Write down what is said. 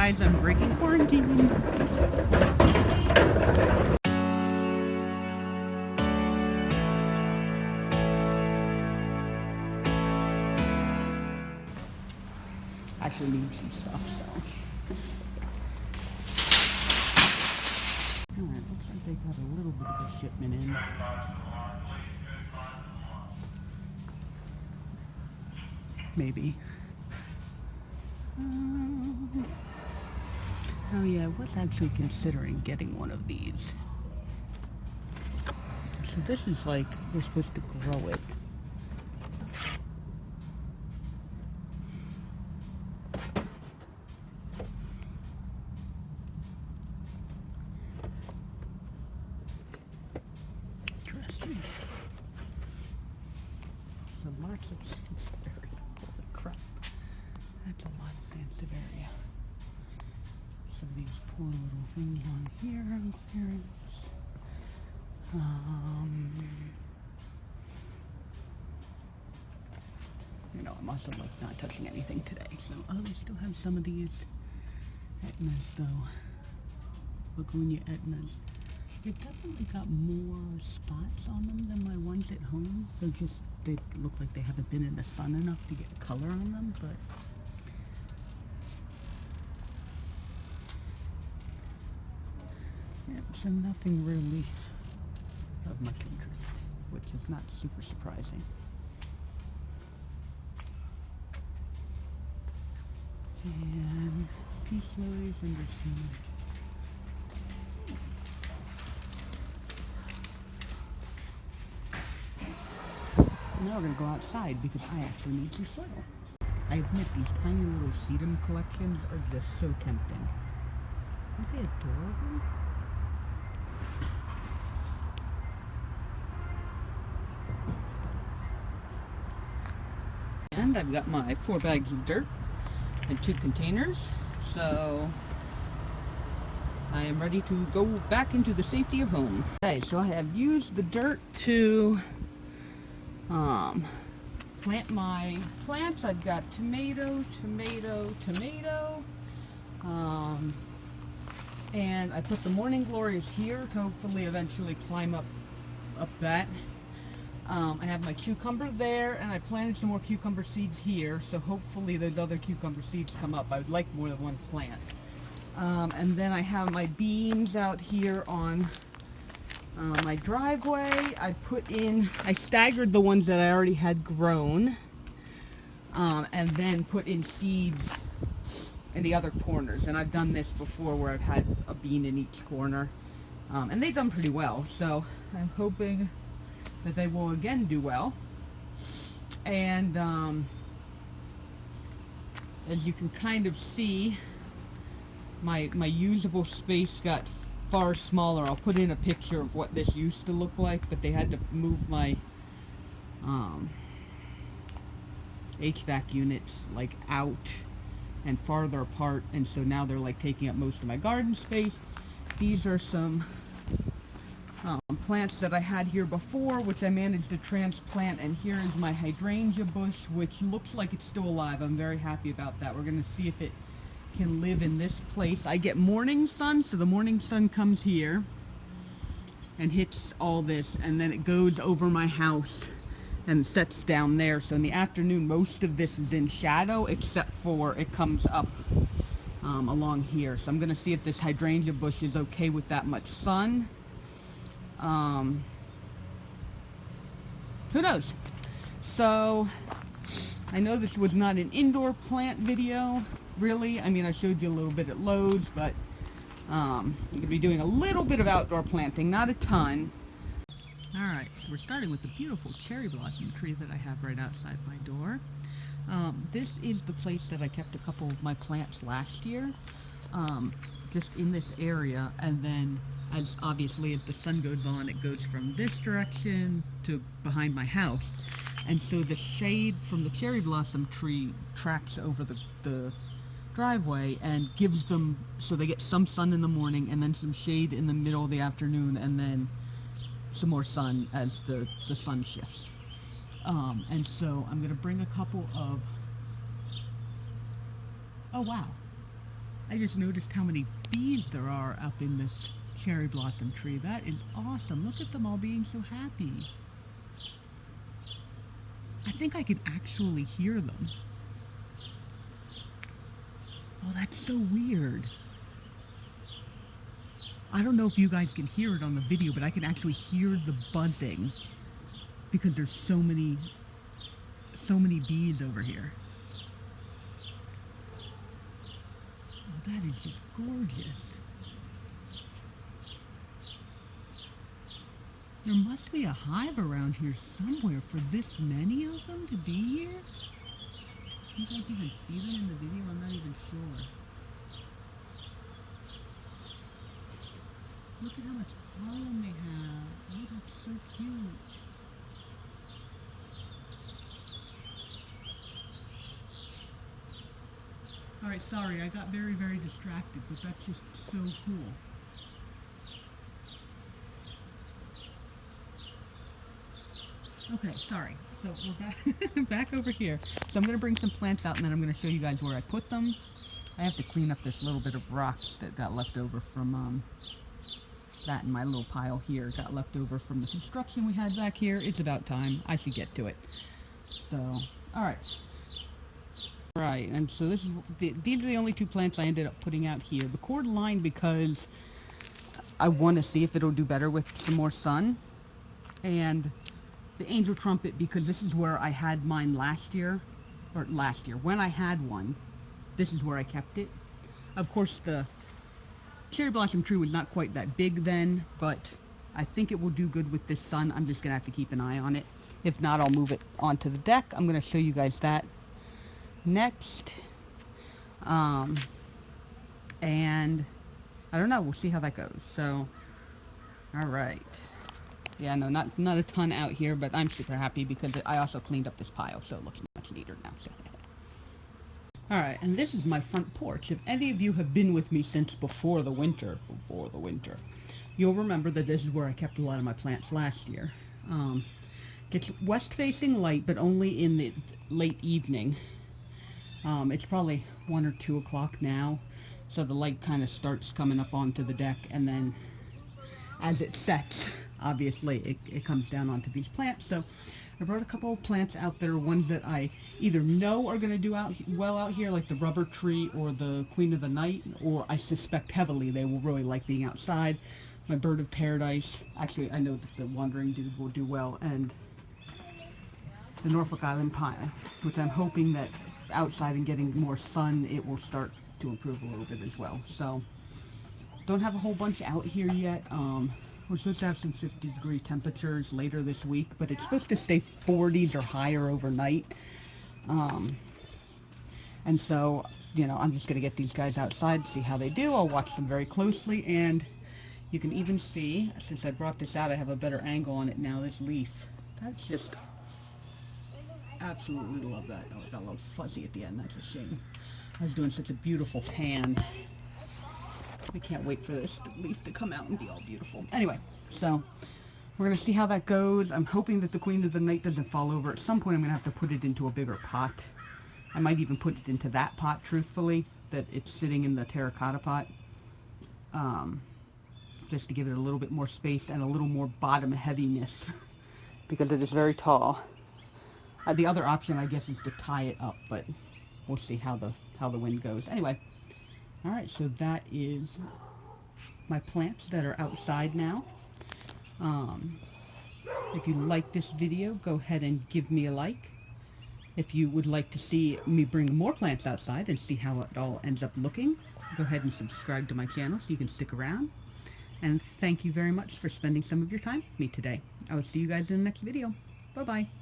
guys, I'm breaking quarantine. Actually need some stuff, so. Alright, looks like they got a little bit of a shipment in. Maybe. Oh yeah, I was actually considering getting one of these. So this is like, we're supposed to grow it. Interesting. So lots of sansevieria. Holy crap. That's a lot of sansevieria. Some of these poor little things on here and clearance. You know, I'm also like not touching anything today. So, oh, we still have some of these Etnas though. Begonia Etnas. They've definitely got more spots on them than my ones at home. They look like they haven't been in the sun enough to get color on them, but yeah, so nothing really of much interest, which is not super surprising. And peace lilies and some. Now we're going to go outside because I actually need some soil. I admit these tiny little sedum collections are just so tempting. Aren't they adorable? And I've got my 4 bags of dirt and 2 containers, so I am ready to go back into the safety of home. Okay, so I have used the dirt to plant my plants. I've got tomato, and I put the morning glories here to hopefully eventually climb up that. I have my cucumber there, and I planted some more cucumber seeds here, so hopefully those other cucumber seeds come up. I would like more than one plant. And then I have my beans out here on my driveway. I staggered the ones that I already had grown, and then put in seeds in the other corners. And I've done this before where I've had a bean in each corner, and they've done pretty well, so I'm hoping that they will again do well. And as you can kind of see, my usable space got far smaller. I'll put in a picture of what this used to look like, but they had to move my HVAC units like out and farther apart, and so now they're like taking up most of my garden space. These are some plants that I had here before, which I managed to transplant, and here is my hydrangea bush, which looks like it's still alive. I'm very happy about that. We're going to see if it can live in this place. I get morning sun, so the morning sun comes here and hits all this, and then it goes over my house and sets down there. So in the afternoon, most of this is in shadow, except for it comes up along here. So I'm going to see if this hydrangea bush is okay with that much sun. Who knows? So I know this was not an indoor plant video, really. I mean, I showed you a little bit at Lowe's, but I'm going to be doing a little bit of outdoor planting, not a ton. Alright, so we're starting with the beautiful cherry blossom tree that I have right outside my door. This is the place that I kept a couple of my plants last year, just in this area, and then obviously as the sun goes on, it goes from this direction to behind my house. And so the shade from the cherry blossom tree tracks over the driveway and gives them, so they get some sun in the morning and then some shade in the middle of the afternoon, and then some more sun as the sun shifts. And so I'm going to bring a couple of, oh wow, I just noticed how many bees there are up in this cherry blossom tree. That is awesome. Look at them all being so happy. I think I could actually hear them. Oh, that's so weird. I don't know if you guys can hear it on the video, but I can actually hear the buzzing because there's so many bees over here. Oh, that is just gorgeous. There must be a hive around here somewhere for this many of them to be here. You guys even see them in the video? I'm not even sure. Look at how much pollen they have. Oh, that's so cute. Alright, sorry, I got very, very distracted, but that's just so cool. Okay, sorry. So we're back over here. So I'm going to bring some plants out and then I'm going to show you guys where I put them. I have to clean up this little bit of rocks that got left over from that in my little pile here. Got left over from the construction we had back here. It's about time. I should get to it. So, alright. Right, and so these are the only two plants I ended up putting out here. The cord line because I want to see if it'll do better with some more sun. And the angel trumpet because this is where I had mine last year. When I had one, this is where I kept it. Of course, the cherry blossom tree was not quite that big then, but I think it will do good with this sun. I'm just going to have to keep an eye on it. If not, I'll move it onto the deck. I'm going to show you guys that next. And I don't know. We'll see how that goes. So, all right. Yeah, no, not a ton out here, but I'm super happy because I also cleaned up this pile, so it looks much neater now. So. Alright, and this is my front porch. If any of you have been with me since before the winter, you'll remember that this is where I kept a lot of my plants last year. It's west-facing light, but only in the late evening. It's probably 1 or 2 o'clock now, so the light kind of starts coming up onto the deck, and then as it sets, obviously, it comes down onto these plants. So I brought a couple of plants out there, ones that I either know are going to do well out here, like the rubber tree or the queen of the night, or I suspect heavily they will really like being outside. My bird of paradise, actually I know that the wandering dude will do well, and the Norfolk Island pine, which I'm hoping that outside and getting more sun, it will start to improve a little bit as well. So, don't have a whole bunch out here yet. We're supposed to have some 50-degree temperatures later this week, but it's supposed to stay 40s or higher overnight. And so, you know, I'm just going to get these guys outside, see how they do. I'll watch them very closely, and you can even see, since I brought this out, I have a better angle on it now, this leaf. That's just, absolutely love that. Oh, it got a little fuzzy at the end. That's a shame. I was doing such a beautiful pan. I can't wait for this leaf to come out and be all beautiful. Anyway, so we're going to see how that goes. I'm hoping that the queen of the night doesn't fall over. At some point, I'm going to have to put it into a bigger pot. I might even put it into that pot, truthfully, that it's sitting in the terracotta pot. Just to give it a little bit more space and a little more bottom heaviness because it is very tall. The other option, I guess, is to tie it up, but we'll see how the wind goes. Anyway. Alright, so that is my plants that are outside now. If you like this video, go ahead and give me a like. If you would like to see me bring more plants outside and see how it all ends up looking, go ahead and subscribe to my channel so you can stick around. And thank you very much for spending some of your time with me today. I will see you guys in the next video. Bye-bye.